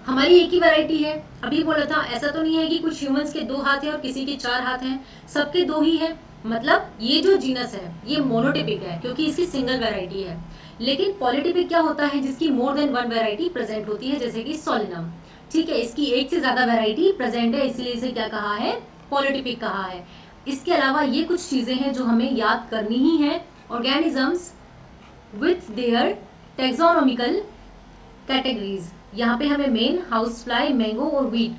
हमारी एक ही वैरायटी है। अभी बोला था, ऐसा तो नहीं है कि कुछ ह्यूमंस के 2 हाथ हैं और किसी के 4 हाथ हैं, सबके 2 ही हैं। मतलब ये जो जीनस है ये मोनोटिपिक है क्योंकि इसकी सिंगल वैरायटी है। लेकिन पॉलीटिपिक क्या होता है, जिसकी मोर देन 1 वैरायटी प्रेजेंट होती है, जैसे कि सोलिनम। ठीक है, इसकी एक से ज्यादा वैरायटी प्रेजेंट है, इसलिए इसे क्या कहा है, पॉलीटिपिक कहा है। इसके अलावा ये कुछ चीजें हैं जो हमें याद करनी ही है। Organisms with their taxonomical categories, यहाँ पे हमें मेन, हाउस फ्लाई, मैंगो और वीट,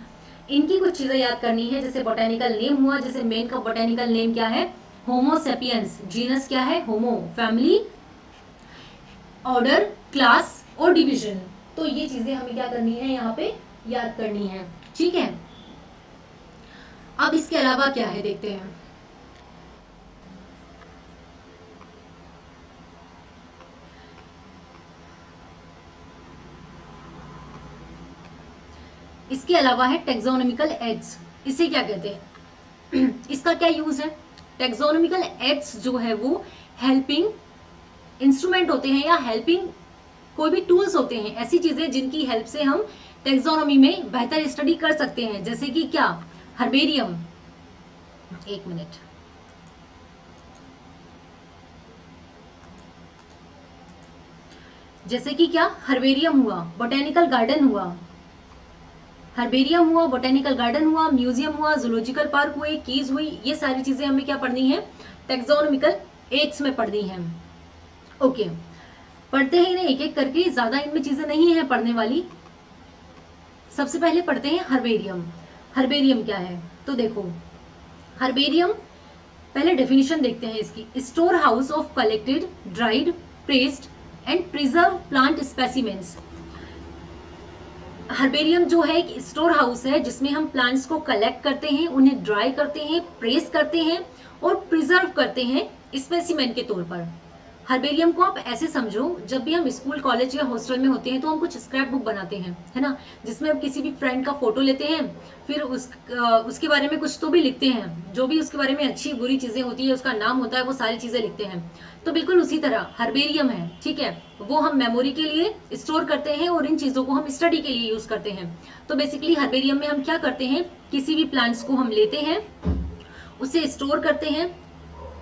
इनकी कुछ चीजें याद करनी है। जैसे बोटेनिकल नेम हुआ, जैसे मेन का बोटेनिकल नेम क्या है, होमो सेपियंस, जीनस क्या है, होमो, फैमिली, ऑर्डर, क्लास और डिवीजन। तो ये चीजें हमें क्या करनी है, यहाँ पे याद करनी है। ठीक है, अब इसके अलावा क्या है देखते हैं। इसके अलावा है टेक्सोनोमिकल एड्स। इसे क्या कहते हैं इसका क्या यूज है, टेक्सोनोमिकल एड्स जो है वो हेल्पिंग इंस्ट्रूमेंट होते हैं या हेल्पिंग कोई भी टूल्स होते हैं, ऐसी चीजें जिनकी हेल्प से हम टेक्सोनोमी में बेहतर स्टडी कर सकते हैं। जैसे कि क्या, हर्बेरियम, एक मिनट, जैसे कि क्या, हर्बेरियम हुआ, बोटेनिकल गार्डन हुआ, हर्बेरियम हुआ, बोटेनिकल गार्डन हुआ, म्यूजियम हुआ, जूलॉजिकल पार्क हुए, कीज हुई, ये सारी चीजें हमें क्या पढ़नी है, टेक्सोनोमिकल एड्स में पढ़नी है। ओके, पढ़ते हैं इन्हें एक एक करके, ज्यादा इनमें चीजें नहीं है पढ़ने वाली। सबसे पहले पढ़ते हैं हर्बेरियम। हर्बेरियम क्या है, तो देखो, हर्बेरियम पहले डेफिनेशन देखते हैं इसकी, store house of collected, dried, pressed and preserve plant specimens. Herbarium जो है एक स्टोर हाउस है जिसमें हम प्लांट्स को कलेक्ट करते हैं, उन्हें ड्राई करते हैं, प्रेस करते हैं और प्रिजर्व करते हैं स्पेसिमेन के तौर पर। हर्बेरियम को आप ऐसे समझो, जब भी हम स्कूल कॉलेज या हॉस्टल में होते हैं तो हम कुछ स्क्रैप बुक बनाते हैं, है ना, जिसमें हम किसी भी फ्रेंड का फोटो लेते हैं, फिर उसके बारे में कुछ तो भी लिखते हैं, जो भी उसके बारे में अच्छी बुरी चीजें होती है, उसका नाम होता है, वो सारी चीजें लिखते हैं। तो बिल्कुल उसी तरह हर्बेरियम है, ठीक है, वो हम मेमोरी के लिए स्टोर करते हैं और इन चीजों को हम स्टडी के लिए यूज करते हैं। तो बेसिकली हर्बेरियम में हम क्या करते हैं, किसी भी प्लांट्स को हम लेते हैं, उसे स्टोर करते हैं,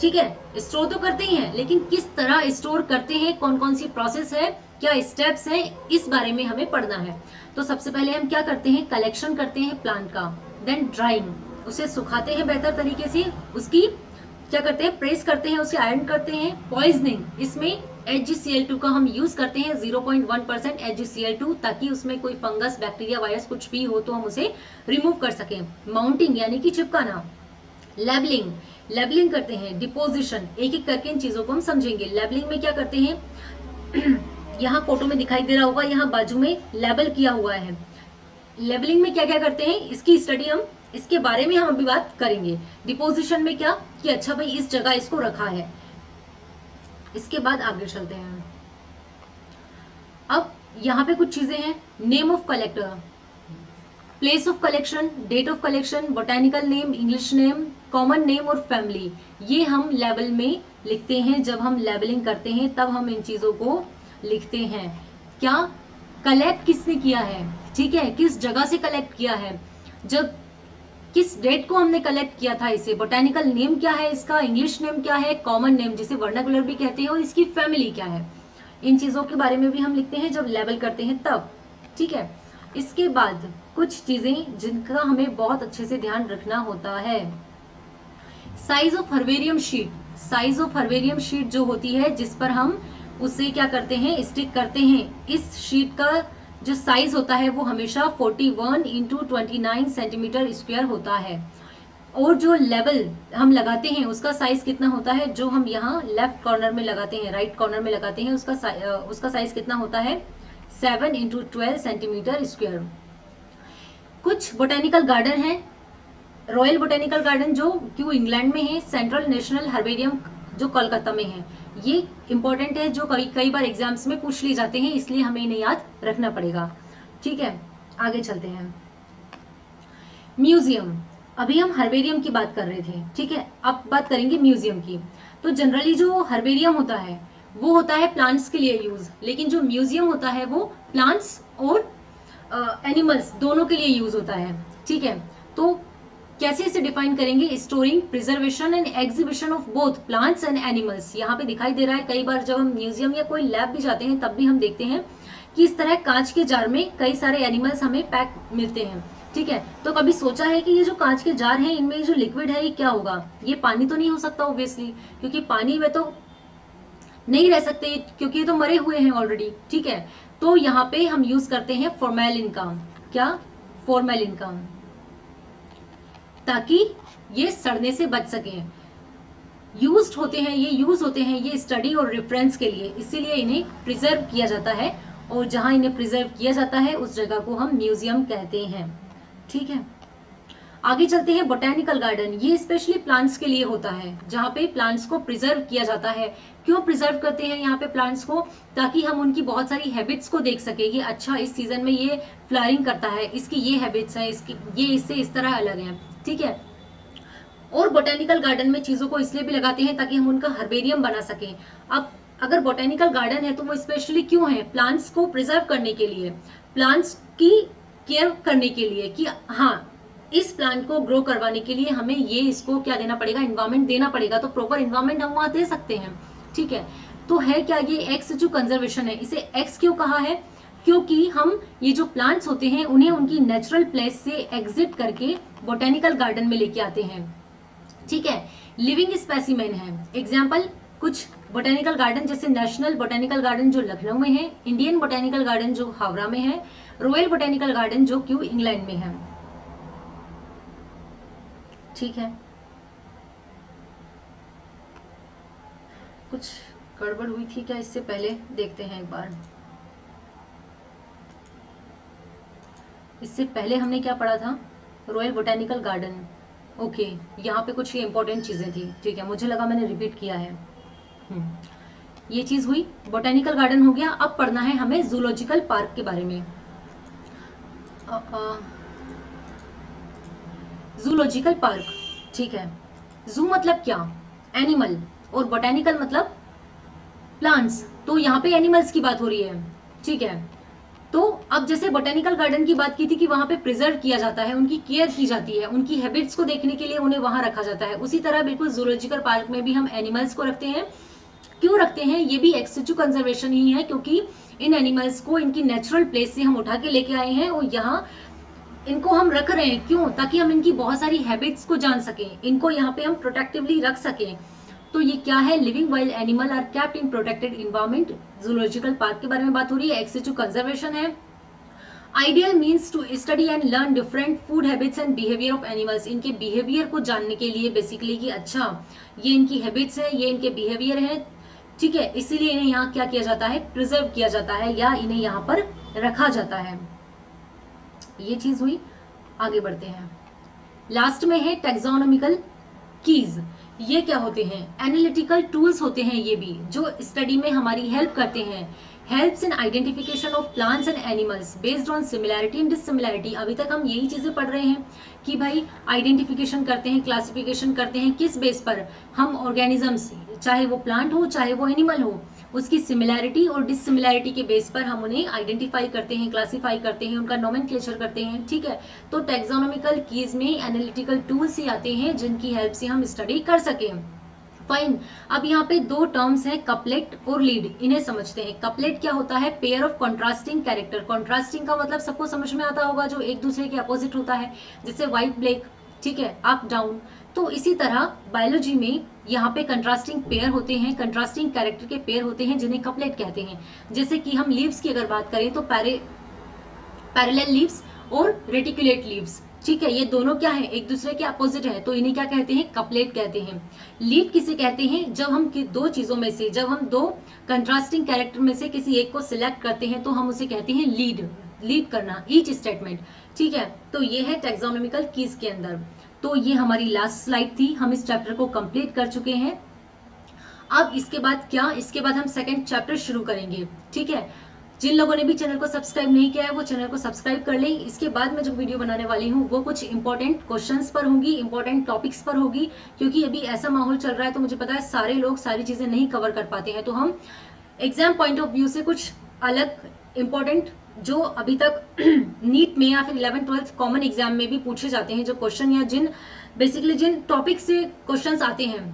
ठीक है, स्टोर तो करते ही हैं, लेकिन किस तरह स्टोर करते हैं, कौन कौन सी प्रोसेस है, क्या स्टेप्स हैं, इस बारे में हमें पढ़ना है। तो सबसे पहले हम क्या करते हैं, कलेक्शन करते हैं प्लांट का, देन ड्राइंग, उसे सुखाते हैं बेहतर तरीके से, उसकी क्या करते हैं, प्रेस करते हैं, उसे आयरन करते हैं, पॉइजनिंग, इसमें HgCl2 का हम यूज करते हैं 0.1% HgCl2, ताकि उसमें कोई फंगस, बैक्टीरिया, वायरस कुछ भी हो तो हम उसे रिमूव कर सकें। माउंटिंग यानी कि चिपकाना, लेबलिंग, लेबलिंग करते हैं, डिपोजिशन, एक एक करके इन चीजों को हम समझेंगे। लेबलिंग में क्या करते हैं यहाँ फोटो में दिखाई दे रहा होगा, यहाँ बाजू में लेबल किया हुआ है। लेबलिंग में क्या क्या करते हैं, इसकी स्टडी हम, इसके बारे में हम अभी बात करेंगे। डिपोजिशन में क्या कि अच्छा भाई इस जगह इसको रखा है, इसके बाद आगे चलते हैं। अब यहाँ पे कुछ चीजें हैं, name of collector, place of collection, date of collection, botanical name, English name, common name और फैमिली, ये हम लेवल में लिखते हैं। जब हम लेबलिंग करते हैं तब हम इन चीजों को लिखते हैं। क्या कलेक्ट किसने किया है, ठीक है, किस जगह से कलेक्ट किया है, जब किस डेट को हमने कलेक्ट किया था इसे, बोटेनिकल नेम क्या है इसका, इंग्लिश नेम क्या है, कॉमन नेम जिसे वर्नाकुलर भी कहते हैं, और इसकी फैमिली क्या है, इन चीजों के बारे में भी हम लिखते हैं जब लेबल करते हैं तब, ठीक है। इसके बाद कुछ चीजें जिनका हमें बहुत अच्छे से ध्यान रखना होता है, size of herbarium sheet, size of herbarium sheet जो होती है जिस पर हम उसे क्या करते हैं, स्टिक करते हैं, इस शीट का जो साइज होता है वो हमेशा 41 इंटू 29 सेंटीमीटर स्क्वायर होता है। और जो लेवल हम लगाते हैं उसका साइज कितना होता है, जो हम यहाँ लेफ्ट कॉर्नर में लगाते हैं, राइट कॉर्नर में लगाते हैं, उसका साइज कितना होता है, 7 इंटू 12 सेंटीमीटर स्क्वायर। कुछ बोटेनिकल गार्डन है, रॉयल बोटेनिकल गार्डन जो क्यों इंग्लैंड में है, सेंट्रल नेशनल हर्बेरियम जो कोलकाता में है, ये इंपॉर्टेंट है, जो कई बार एग्जाम्स में पूछ लिए जाते हैं, इसलिए हमें इन्हें याद रखना पड़ेगा, ठीक है। आगे चलते हैं, म्यूजियम, अभी हम हर्बेरियम की बात कर रहे थे, ठीक है, अब बात करेंगे म्यूजियम की। तो जनरली जो हर्बेरियम होता है वो होता है प्लांट्स के लिए यूज, लेकिन जो म्यूजियम होता है वो प्लांट्स और एनिमल्स दोनों के लिए यूज होता है, ठीक है। तो कैसे इसे डिफाइन करेंगे, storing, preservation and exhibition of both plants and animals. यहाँ पे दिखाई दे रहा है, कई बार जब हम म्यूजियम या कोई लैब भी जाते हैं तब भी हम देखते हैं कि इस तरह कांच के जार में कई सारे एनिमल्स हमें पैक मिलते हैं, ठीक है। तो कभी सोचा है कि ये जो कांच के जार हैं इनमें जो लिक्विड है ये क्या होगा, ये पानी तो नहीं हो सकता ऑब्वियसली, क्योंकि पानी में तो नहीं रह सकते क्योंकि ये तो मरे हुए हैं ऑलरेडी, ठीक है। तो यहाँ पे हम यूज करते हैं फॉर्मेलिन का, क्या, फॉर्मेलिन का, ताकि ये सड़ने से बच सके। यूज होते हैं ये स्टडी और रेफरेंस के लिए, इसीलिए इन्हें प्रिजर्व किया जाता है, और जहां इन्हें प्रिजर्व किया जाता है उस जगह को हम म्यूजियम कहते हैं, ठीक है। आगे चलते हैं, बोटेनिकल गार्डन, ये स्पेशली प्लांट्स के लिए होता है, जहाँ पे प्लांट्स को प्रिजर्व किया जाता है। क्यों प्रिजर्व करते हैं यहाँ पे प्लांट्स को, ताकि हम उनकी बहुत सारी हैबिट्स को देख सके कि अच्छा इस सीजन में ये फ्लावरिंग करता है, इसकी ये हैबिट्स हैं, इसकी ये इससे इस तरह अलग हैं, ठीक है। और बोटेनिकल गार्डन में चीजों को इसलिए भी लगाते हैं ताकि हम उनका हर्बेरियम बना सकें। अब अगर बोटेनिकल गार्डन है तो वो स्पेशली क्यों है, प्लांट्स को प्रिजर्व करने के लिए, प्लांट्स की केयर करने के लिए, कि हाँ इस प्लांट को ग्रो करवाने के लिए हमें ये इसको क्या देना पड़ेगा, इन्वायरमेंट देना पड़ेगा, तो प्रॉपर इन्वायरमेंट हम वहां दे सकते हैं, ठीक है। तो है क्या, ये एक्स जो कंजर्वेशन है, इसे एक्स क्यों कहा है, क्योंकि हम ये जो प्लांट्स होते हैं उन्हें उनकी नेचुरल प्लेस से एग्जिट करके बोटेनिकल गार्डन में लेके आते हैं, ठीक है। लिविंग स्पेसिमेन है, एग्जाम्पल कुछ बोटेनिकल गार्डन जैसे नेशनल बोटेनिकल गार्डन जो लखनऊ में है, इंडियन बोटेनिकल गार्डन जो हावड़ा में है, रॉयल बोटेनिकल गार्डन जो क्यों इंग्लैंड में है, ठीक है। कुछ गड़बड़ हुई थी क्या इससे पहले, देखते हैं एक बार। इससे पहले हमने क्या पढ़ा था, रॉयल बोटेनिकल गार्डन, ओके, यहाँ पे कुछ इंपॉर्टेंट चीजें थी, ठीक है, मुझे लगा मैंने रिपीट किया है। ये चीज हुई, बोटेनिकल गार्डन हो गया। अब पढ़ना है हमें जूलॉजिकल पार्क के बारे में। जूलॉजिकल पार्क, ठीक है। जू मतलब क्या? एनिमल, और बोटेनिकल मतलब प्लांट्स, तो यहाँ पे एनिमल्स की बात हो रही है, ठीक है। तो अब जैसे बोटेनिकल गार्डन की बात की थी कि वहां पे प्रिजर्व किया जाता है, उनकी केयर की जाती है, उनकी हैबिट्स को देखने के लिए उन्हें वहां रखा जाता है, उसी तरह बिल्कुल जूलॉजिकल पार्क में भी हम एनिमल्स को रखते हैं। क्यों रखते हैं? ये भी एक्स सिचु कंजर्वेशन ही है, क्योंकि इन एनिमल्स को इनकी नेचुरल प्लेस से हम उठा के लेके आए हैं और यहाँ इनको हम रख रहे हैं। क्यों? ताकि हम इनकी बहुत सारी हैबिट्स को जान सकें, इनको यहाँ पे हम प्रोटेक्टिवली रख सकें। तो ये क्या है? Living wild animal are kept in protected environment. Zoological park के बारे में बात हो रही है, एक्स सिचु कंजर्वेशन है। Ideal means to study and learn different food habits and behaviour of animals. इनके बिहेवियर को जानने के लिए बेसिकली कि अच्छा ये इनकी हैबिट्स है, ये इनके बिहेवियर है, ठीक है, इसीलिए इन्हें यहाँ क्या किया जाता है? प्रिजर्व किया जाता है या इन्हें यहाँ पर रखा जाता है। ये चीज हुई। आगे बढ़ते हैं, लास्ट में है टैक्सोनॉमिकल कीज। ये क्या होते हैं? एनालिटिकल टूल्स होते हैं ये भी, जो स्टडी में हमारी हेल्प करते हैं। Helps in identification of plants and animals based on similarity and dissimilarity. अभी तक हम यही चीजें पढ़ रहे हैं कि भाई आइडेंटिफिकेशन करते हैं, क्लासिफिकेशन करते हैं, किस बेस पर? हम ऑर्गेनिजम्स, चाहे वो प्लांट हो चाहे वो एनिमल हो, उसकी सिमिलैरिटी और डिससिमिलैरिटी के बेस पर हम उन्हें आइडेंटिफाई करते हैं, क्लासिफाई करते हैं, उनका नोमेनक्लेचर करते हैं, ठीक है। तो टैक्सोनॉमिकल कीज में एनालिटिकल टूल्स ही आते हैं जिनकी हेल्प से हम स्टडी कर सकें। फाइन। अब यहाँ पे दो टर्म्स हैं, कपलेट और लीड, इन्हें समझते हैं। कपलेट क्या होता है? Pair of contrasting character. Contrasting का मतलब सबको समझ में आता होगा, जो एक दूसरे के अपोजिट होता है, जैसे व्हाइट ब्लैक, ठीक है, अप डाउन। तो इसी तरह बायोलॉजी में यहाँ पे कंट्रास्टिंग पेयर होते हैं, कंट्रास्टिंग कैरेक्टर के पेयर होते हैं, जिन्हें कपलेट कहते हैं। जैसे कि हम लीव्स की अगर बात करें तो पैरेलल लीव्स और रेटिकुलेट लीव्स, ठीक है, ये दोनों क्या है? एक दूसरे के अपोजिट है, तो इन्हें क्या कहते हैं? कपलेट कहते हैं। लीड किसे कहते हैं? जब हम दो चीजों में से, जब हम दो कंट्रास्टिंग कैरेक्टर में से किसी एक को सिलेक्ट करते हैं तो हम उसे कहते हैं लीड, लीड करना, ईच स्टेटमेंट, ठीक है। तो ये है टैक्सोनॉमिकल कीज के अंदर। तो ये हमारी लास्ट स्लाइड थी, हम इस चैप्टर को कंप्लीट कर चुके हैं। अब इसके बाद क्या? इसके बाद हम सेकंड चैप्टर शुरू करेंगे, ठीक है। जिन लोगों ने भी चैनल को सब्सक्राइब नहीं किया है वो चैनल को सब्सक्राइब कर लें। इसके बाद मैं जो वीडियो बनाने वाली हूँ वो कुछ इंपॉर्टेंट क्वेश्चंस पर होगी, इंपॉर्टेंट टॉपिक्स पर होगी, क्योंकि अभी ऐसा माहौल चल रहा है तो मुझे पता है सारे लोग सारी चीजें नहीं कवर कर पाते हैं। तो हम एग्जाम पॉइंट ऑफ व्यू से कुछ अलग इंपॉर्टेंट, जो अभी तक नीट में या फिर 11th-12th कॉमन एग्जाम में भी पूछे जाते हैं जो क्वेश्चन, या जिन बेसिकली जिन टॉपिक से क्वेश्चन आते हैं,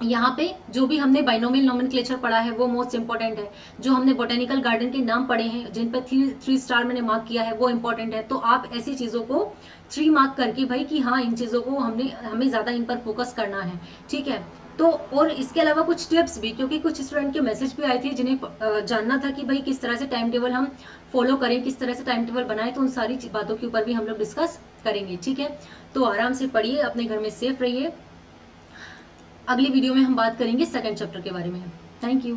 यहाँ पे जो भी हमने बाइनोमियल नोमेनक्लेचर पढ़ा है वो मोस्ट इंपॉर्टेंट है। जो हमने बोटेनिकल गार्डन के नाम पढ़े हैं जिन पर 3 स्टार मैंने मार्क किया है वो इंपॉर्टेंट है। तो आप ऐसी चीजों को 3 मार्क करके भाई कि हाँ इन चीजों को हमें ज्यादा इन पर फोकस करना है, ठीक है। तो और इसके अलावा कुछ टिप्स भी, क्योंकि कुछ स्टूडेंट के मैसेज भी आए थे जिन्हें जानना था कि भाई किस तरह से टाइम टेबल हम फॉलो करें, किस तरह से टाइम टेबल बनाए, तो उन सारी बातों के ऊपर भी हम लोग डिस्कस करेंगे, ठीक है। तो आराम से पढ़िए, अपने घर में सेफ रहिए। अगली वीडियो में हम बात करेंगे सेकंड चैप्टर के बारे में। Thank you.